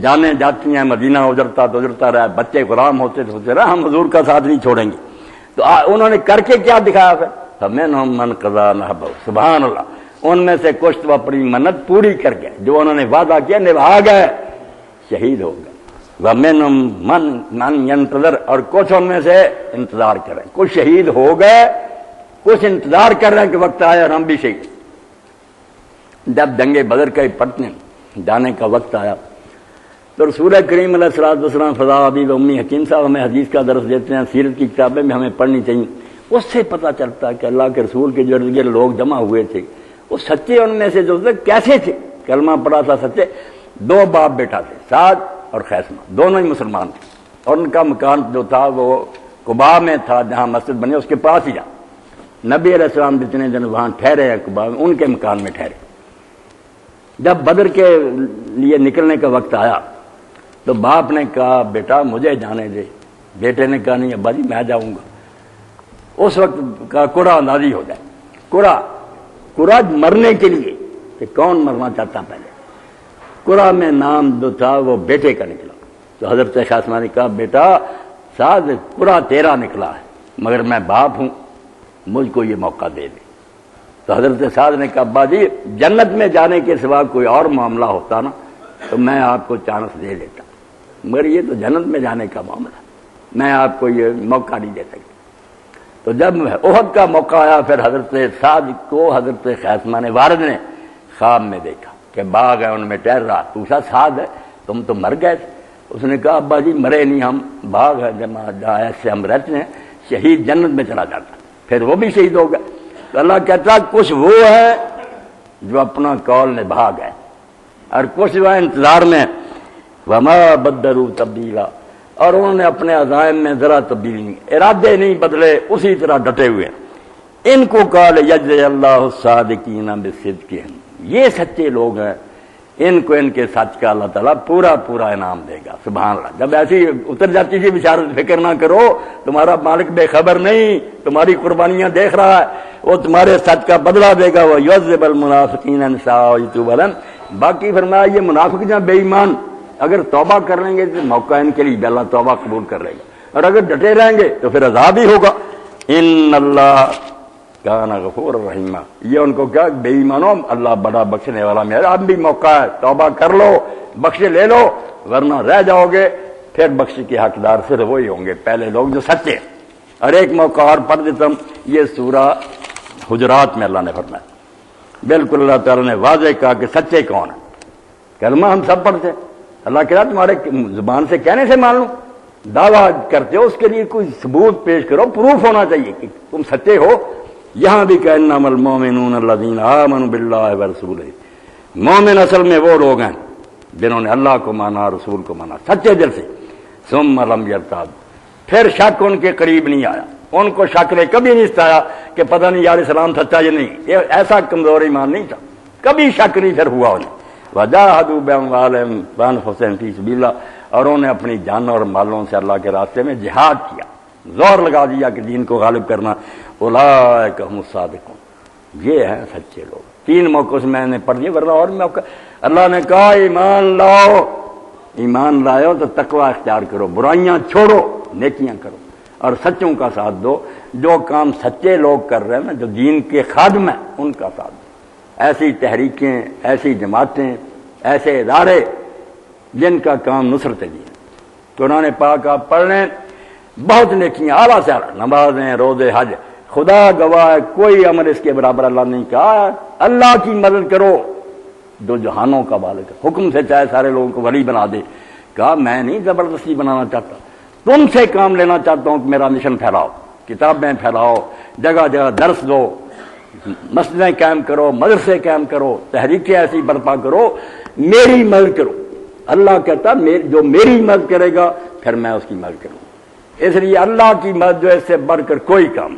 جانے جاتی ہیں، مدینہ اجرتا تو اجرتا رہا، بچے غلام ہوتے تو ہوتے رہا، ہم حضور کا ساتھ نہیں چھوڑیں گے۔ تو انہوں نے کر کے کیا دکھایا پھر؟ فَمِنْهُمْ مَنْ قَضَىٰ نَحْبَهُ، سبحان اللہ، ان میں سے کچھ تو اپنی منت پوری کر گئے، جو انہوں نے وعدہ کیا نبھا گئے، شہید ہو گئے۔ وَمِنْهُمْ مَنْ يَنْتَظِرُ، اور کچھ ان میں سے انتظار کر رہے ہیں، کچھ شہید ہو گئے، کچھ انتظار کر رہے ہیں کہ وقت آیا اور ہم بھی شہید۔ جب جنگ بدر کا پٹنے جانے کا وقت آیا تو رسول کریم علیہ السلام فضا حبیب امی حکیم صاحب ہمیں حدیث کا درس دیتے ہیں، سیرت کی کتابیں بھی ہمیں پڑھنی چاہیے۔ اس سے پتہ چلتا ہے کہ اللہ کے رسول کے جو ارد گرد لوگ جمع ہوئے تھے وہ سچے، ان میں سے جو تھے کیسے تھے، کلمہ پڑھا تھا سچے، دو باپ بیٹا تھے، سعد اور خیسمہ، دونوں ہی مسلمان تھے، اور ان کا مکان جو تھا وہ قباء میں تھا، جہاں مسجد بنی اس کے پاس ہی جا نبی علیہ السلام جتنے دن وہاں ٹھہرے ہیں قباء میں، ان کے مکان میں ٹھہرے۔ جب بدر کے لیے نکلنے کا وقت آیا تو باپ نے کہا بیٹا مجھے جانے دے، بیٹے نے کہا نہیں ابا جی میں جاؤں گا۔ اس وقت کا قرا اندازی ہو جائے، قرا مرنے کے لیے کہ کون مرنا چاہتا پہلے، قرا میں نام جو تھا وہ بیٹے کا نکلا، تو حضرت خیسمہ نے کہا بیٹا سعد قرا تیرا نکلا ہے مگر میں باپ ہوں، مجھ کو یہ موقع دے دے۔ تو حضرت سعد نے کہا ابا جی جنت میں جانے کے سوا کوئی اور معاملہ ہوتا نا تو میں آپ کو چانس دے دیتا، مگر یہ تو جنت میں جانے کا معاملہ، میں آپ کو یہ موقع نہیں دے سکتا۔ تو جب احد کا موقع آیا پھر حضرت سعد کو حضرت خیسمہ نے والد نے خواب میں دیکھا کہ باغ ہے ان میں ٹہر رہا، پوچھا سعد ہے تم تو مر گئے تھے؟ اس نے کہا ابا جی مرے نہیں، ہم باغ ہے جہاں ایسے ہم رہتے ہیں، شہید جنت میں چلا جاتا، پھر وہ بھی شہید ہو گئے۔ تو اللہ کہتا کچھ وہ ہے جو اپنا قول نبھا گئے اور کچھ جو ہے انتظار میں، وما بدلوا تبدیلا، اور انہوں نے اپنے عزائم میں ذرا تبدیلی نہیں، ارادے نہیں بدلے، اسی طرح ڈٹے ہوئے۔ ان کو قال یجزی اللہ الصادقین بصدقہم، یہ سچے لوگ ہیں، ان کو ان کے سچ کا اللہ تعالیٰ پورا پورا انعام دے گا۔ سبحان اللہ۔ جب ایسی اتر جاتی تھی بشارت، فکر نہ کرو، تمہارا مالک بے خبر نہیں، تمہاری قربانیاں دیکھ رہا ہے، وہ تمہارے سچ کا بدلہ دے گا۔ وَيُعَذِّبَ الْمُنَافِقِينَ إِن شَاءَ وَيَتُوبَ عَلَيْهِمْ۔ باقی فرمایا یہ منافق جہاں بے ایمان اگر توبہ کر لیں گے تو موقع ان کے لیے اللہ توبہ قبول کر لے گا، اور اگر ڈٹے رہیں گے تو پھر عذاب ہی ہوگا۔ ان اللہ کان غفور رحیمہ، یہ ان کو کیا بے ایمانوں اللہ بڑا بخشنے والا میرا، اب بھی موقع ہے، توبہ کر لو، بخشے لے لو، ورنہ رہ جاؤ گے، پھر بخش کے حقدار صرف وہی ہوں گے پہلے لوگ جو سچے۔ اور ایک موقع اور پڑھ دیتا ہوں، یہ سورہ حجرات میں اللہ نے فرمایا، بالکل اللہ تعالیٰ نے واضح کہا کہ سچے کون ہیں۔ کلمہ ہم سب پڑھتے ہیں، اللہ کہہ رہا تمہارے زبان سے کہنے سے مان لوں، دعویٰ کرتے ہو اس کے لیے کوئی ثبوت پیش کرو، پروف ہونا چاہیے کہ تم سچے ہو۔ یہاں بھی کہ انما المؤمنون الذین آمنوا باللہ ورسولہ، مومن اصل میں وہ لوگ ہیں جنہوں نے اللہ کو مانا، رسول کو مانا سچے دل سے، ثم لم یرتابوا، پھر شک ان کے قریب نہیں آیا، ان کو شک نے کبھی نہیں ستایا کہ پتہ نہیں یار اسلام سچا یا نہیں، یہ ایسا کمزور ایمان نہیں تھا، کبھی شک نہیں پھر ہوا انہیں۔ وجاہدوا باموالہم وانفسہم فی سبیل اللہ، اور انہوں نے اپنی جانوں اور مالوں سے اللہ کے راستے میں جہاد کیا، زور لگا دیا کہ دین کو غالب کرنا۔ اولئک هم الصادقون، یہ ہیں سچے لوگ۔ تین موقعوں سے میں نے پڑھ دیا، ورنہ اور موقع اللہ نے کہا ایمان لاؤ، ایمان لائے ہو تو تقوی اختیار کرو، برائیاں چھوڑو، نیکیاں کرو اور سچوں کا ساتھ دو۔ جو کام سچے لوگ کر رہے ہیں نا، جو دین کے خادم ہیں، ان کا ساتھ دو۔ ایسی تحریکیں، ایسی جماعتیں، ایسے ادارے جن کا کام نصرت دین، قرآن پاک آپ پڑھ لیں، بہت نیکیاں اعلیٰ سے اعلیٰ، نمازیں، روزے، حج، خدا گواہ ہے کوئی عمل اس کے برابر اللہ نہیں کہا۔ اللہ کی مدد کرو جو جہانوں کا مالک ہے، حکم سے چاہے سارے لوگوں کو ولی بنا دے، کہا میں نہیں زبردستی بنانا چاہتا، تم سے کام لینا چاہتا ہوں کہ میرا مشن پھیلاؤ، کتابیں پھیلاؤ، جگہ جگہ درس دو، مسجدیں قائم کرو، مدرسے قائم کرو، تحریکیں ایسی برپا کرو، میری مدد کرو۔ اللہ کہتا جو میری مدد کرے گا پھر میں اس کی مدد کروں، اس لیے اللہ کی مدد جو ہے اس سے بڑھ کر کوئی کام،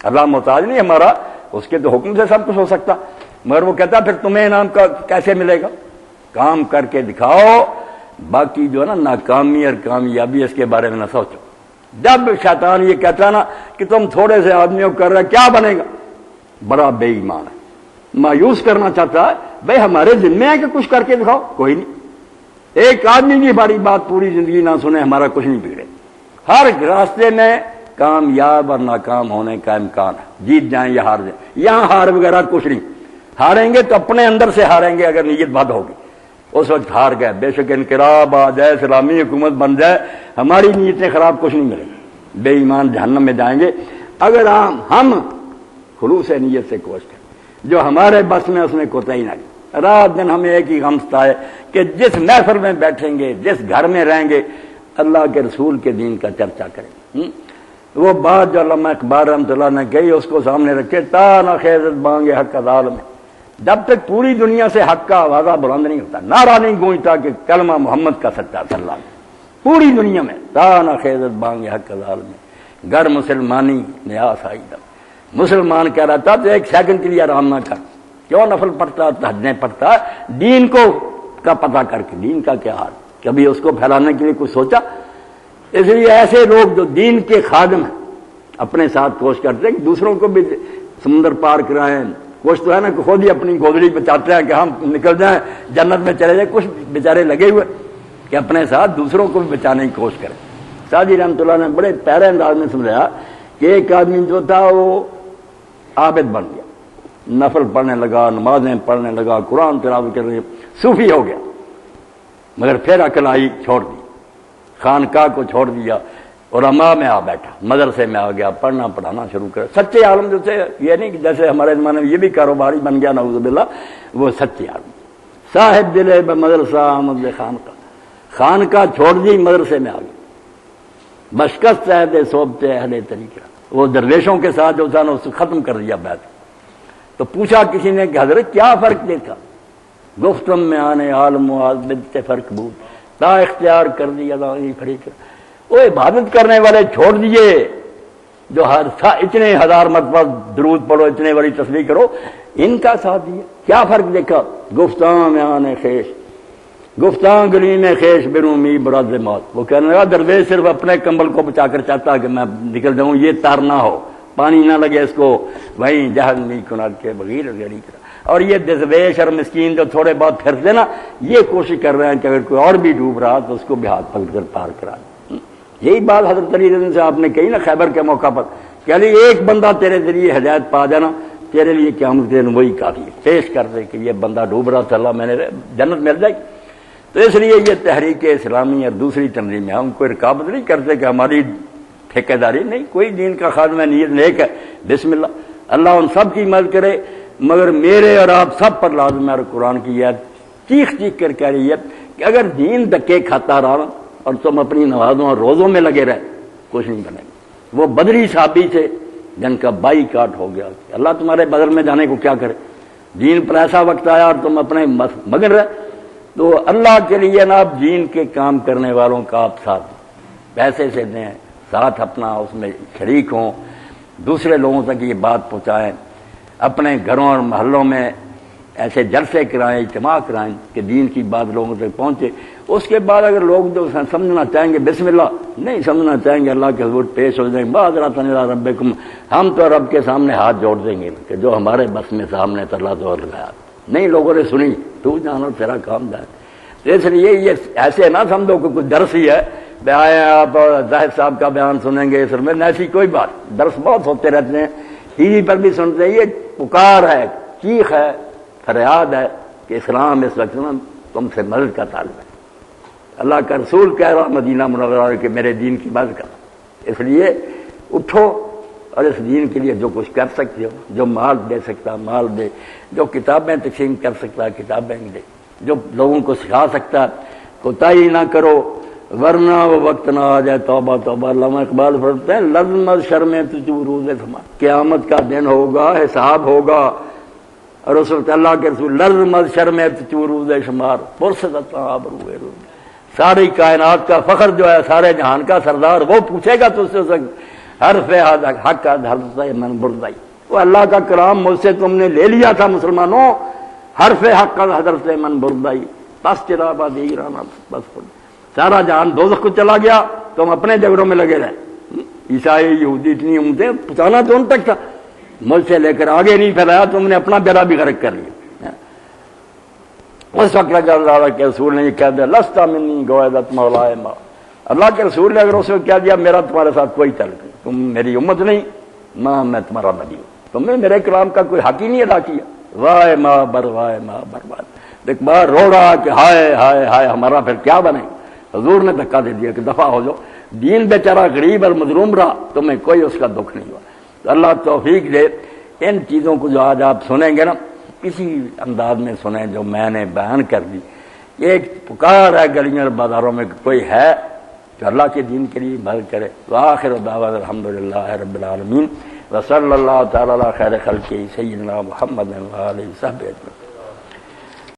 اللہ محتاج نہیں ہمارا، اس کے تو حکم سے سب کچھ ہو سکتا، مگر وہ کہتا پھر تمہیں انعام کا کیسے ملے گا، کام کر کے دکھاؤ، باقی جو ہے نا ناکامی اور کامیابی اس کے بارے میں نہ سوچو۔ جب شیطان یہ کہتا نا کہ تم تھوڑے سے آدمیوں کر رہے کیا بنے گا، بڑا بے ایمان ہے، مایوس کرنا چاہتا ہے، بھائی ہمارے ذمے ہے کہ کچھ کر کے دکھاؤ، کوئی نہیں، ایک آدمی بھی ہماری بات پوری زندگی نہ سنے ہمارا کچھ نہیں بگڑے۔ ہر راستے میں کامیاب اور ناکام ہونے کا امکان ہے، جیت جائیں یا ہار جائیں، یہاں ہار وغیرہ کچھ نہیں، ہاریں گے تو اپنے اندر سے ہاریں گے، اگر نیت بد ہوگی اس وقت ہار گئے، بے شک انقلاب آ جائے، اسلامی حکومت بن جائے، ہماری نیتیں خراب کچھ نہیں ملے گی، بے ایمان جہنم میں جائیں گے۔ اگر ہم خلوص نیت سے کوشش کریں، جو ہمارے بس میں اس میں کوتاہی نہ کی، رات دن ہمیں ایک ہی غم ستا ہے کہ جس محفل میں بیٹھیں گے، جس گھر میں رہیں گے، اللہ کے رسول کے دین کا چرچا کریں۔ وہ بات جو علامہ اقبال رحمۃ اللہ نے کہی اس کو سامنے رکھے، تا نہ خیزت بانگے حق ازال میں، جب تک پوری دنیا سے حق کا آوازہ بلند نہیں ہوتا، نعرہ نہیں گونجتا کہ کلمہ محمد کا سچا صلی اللہ علیہ وسلم، پوری دنیا میں تانا خیزت بانگ حق ازال میں گر مسلمانی نیاس آئی دم، مسلمان کہہ رہا تھا تو ایک سیکنڈ کے لیے آرام نہ کر، کیوں نفل پڑھتا تہجدیں پڑھتا، دین کو کا پتہ کر کے دین کا کیا حال، کبھی اس کو پھیلانے کے لیے کچھ سوچا؟ اس لیے ایسے لوگ جو دین کے خادم ہیں اپنے ساتھ کوشش کرتے ہیں کہ دوسروں کو بھی سمندر پار کرائیں، کوشش تو ہے نا کہ خود ہی اپنی گودڑی بچاتے ہیں کہ ہم نکل جائیں جنت میں چلے جائیں، کچھ بیچارے لگے ہوئے کہ اپنے ساتھ دوسروں کو بھی بچانے کی کوشش کریں۔ سعدی رحمۃ اللہ نے بڑے پیارے انداز میں سمجھایا کہ ایک آدمی جو تھا وہ عابد بن گیا، نفل پڑھنے لگا، نمازیں پڑھنے لگا، قرآن تلاوت کرنے، صوفی ہو گیا، مگر پھر عقل آئی، چھوڑ دی، خانقاہ کو چھوڑ دیا، علماء میں آ بیٹھا، مدرسے میں آ گیا، پڑھنا پڑھانا شروع کر۔ سچے عالم جو تھے، یہ نہیں کہ جیسے ہمارے زمانے میں یہ بھی کاروباری بن گیا نعوذ باللہ، وہ سچے عالم، صاحب دل مدرسہ آمد خانقاہ، خانقاہ چھوڑ دی، مدرسے میں آ گیا، بشکست صاحب صحبت اہل طریقہ، وہ درویشوں کے ساتھ جو تھا نا اس ختم کر دیا بیعت۔ تو پوچھا کسی نے کہ حضرت کیا فرق دیکھا؟ گفتم میں آنے عالم و عابد سے فرق بود، تا اختیار کر دیا فریق، وہ عبادت کرنے والے چھوڑ دیے جو ہر اتنے ہزار مرتبہ درود پڑھو، اتنے بڑی تسبیح کرو، ان کا ساتھ دیا، کیا فرق دیکھا؟ گفتاں میں آنے خیش، گفتاں گلی میں خیش برومی براد موت، وہ کہنے لگا درویش صرف اپنے کمبل کو بچا کر چاہتا کہ میں نکل جاؤں، یہ تار نہ ہو، پانی نہ لگے اس کو، وہیں جہل نہیں کنال کے بغیر گڑی کرا۔ اور یہ درویش اور مسکین جو تھوڑے بہت پھرتے نا، یہ کوشش کر رہے ہیں کہ اگر کوئی اور بھی ڈوب رہا تو اس کو بھی ہاتھ پکڑ کر پار کرا دیں۔ یہی بات حضرت علی رضی اللہ عنہ سے آپ نے کہی نا خیبر کے موقع پر کہ علی ایک بندہ تیرے ذریعے ہدایت پا جانا تیرے لیے قیامت کے دن وہی کافی ہے، پیش کر دے کہ یہ بندہ ڈوب رہا تھا، اللہ میں نے جنت مل جائے۔ تو اس لیے یہ تحریک اسلامی اور دوسری تنظیمیں ہم کوئی رکاوٹ نہیں کرتے کہ ہماری ٹھیکے داری نہیں، کوئی دین کا خادم ہے، نیت نیک ہے، بسم اللہ، اللہ ان سب کی مدد کرے، مگر میرے اور آپ سب پر لازم ہے، اور قرآن کی یہ چیخ چیخ کر کہہ رہی ہے کہ اگر دین دھکے کھاتا رہا اور تم اپنی نمازوں اور روزوں میں لگے رہے کچھ نہیں بنے گا۔ وہ بدری صحابی تھے جن کا بائی کاٹ ہو گیا، اللہ تمہارے بدر میں جانے کو کیا کرے، دین پر ایسا وقت آیا اور تم اپنے مگن رہے۔ تو اللہ کے لیے نا آپ دین کے کام کرنے والوں کا آپ ساتھ پیسے سے دیں، ساتھ اپنا اس میں شریک ہوں، دوسرے لوگوں تک یہ بات پہنچائیں، اپنے گھروں اور محلوں میں ایسے جلسے کرائیں، اجتماع کرائیں کہ دین کی بات لوگوں تک پہنچے۔ اس کے بعد اگر لوگ جو سمجھنا چاہیں گے بسم اللہ، نہیں سمجھنا چاہیں گے اللہ کے حضور پیش ہو جائیں، معذرۃ الی ربکم، ہم تو رب کے سامنے ہاتھ جوڑ دیں گے کہ جو ہمارے بس میں سامنے اللہ تو لگایا، نہیں لوگوں نے سنی، تو جانو تیرا کام جائے۔ اس لیے یہ ایسے نہ سمجھو کہ کچھ درس ہی ہے، آئے آپ زاہد صاحب کا بیان سنیں گے، سر میں ایسی کوئی بات، درس بہت ہوتے رہتے ہیں، ٹی وی پر بھی سنتے ہیں، یہ پکار ہے، چیخ ہے، فریاد ہے کہ اسلام اس وقت تم سے مدد کا طالب ہے، اللہ کا رسول کہہ رہا مدینہ منورہ کہ میرے دین کی مدد کر، اس لیے اٹھو اور اس دین کے لیے جو کچھ کر سکتے ہو، جو مال دے سکتا مال دے، جو کتابیں تقسیم کر سکتا کتابیں دے، جو لوگوں کو سکھا سکتا کوتاہی نہ کرو، ورنہ وہ وقت نہ آ جائے توبہ توبہ۔ علامہ اقبال فرماتے ہیں لازمت شرم تجو روز سما، قیامت کا دن ہوگا، حساب ہوگا، اور اس وقت اللہ کے رسول لازمت شرم تجو روز شمار پرسدت آبروئے روز، ساری کائنات کا فخر جو ہے، سارے جہان کا سردار، وہ پوچھے گا تو اس وقت حرف حق کا حضرت من بردائی، وہ اللہ کا کلام مجھ سے تم نے لے لیا تھا مسلمانوں، حرف حق کا حضرت من بردائی، بس چرا باد ایران، بس سارا جہان دوزخ کو چلا گیا، تم اپنے جھگڑوں میں لگے رہے، عیسائی یہودی اتنی امتیں پہنچانا تو ان تک تھا، مجھ سے لے کر آگے نہیں پھیلایا، تم نے اپنا بیڑا بھی غرق کر لیا۔ اس وقت اللہ کے رسول نے یہ کہہ دیا لستا منی گویدت مولا ما، اللہ کے رسول نے اگر اس وقت کہہ دیا میرا تمہارے ساتھ کوئی تعلق نہیں، تم میری امت نہیں، میں تمہارا نبی ہوں، تم نے میرے کلام کا کوئی حق ہی نہیں ادا کیا، وائے ماں وائے ماں برباد، ایک بار رو رہا کہ ہائے ہائے ہائے ہمارا پھر کیا بنے، حضور نے دھکا دے دیا کہ دفع ہو جاؤ، دین بیچارہ غریب اور مظلوم رہا، تمہیں کوئی اس کا دکھ نہیں ہوا۔ تو اللہ توفیق دے، ان چیزوں کو جو آج آپ سنیں گے نا کسی انداز میں سنیں جو میں نے بیان کر دی، ایک پکار ہے گلیوں اور بازاروں میں کہ کوئی ہے جو اللہ کے دین کے لیے مدد کرے۔ وآخر دعوانا الحمدللہ رب العالمین، وصلی اللہ تعالی علی خیر خلقہ سیدنا محمد و آلہ وصحبہ اجمعین.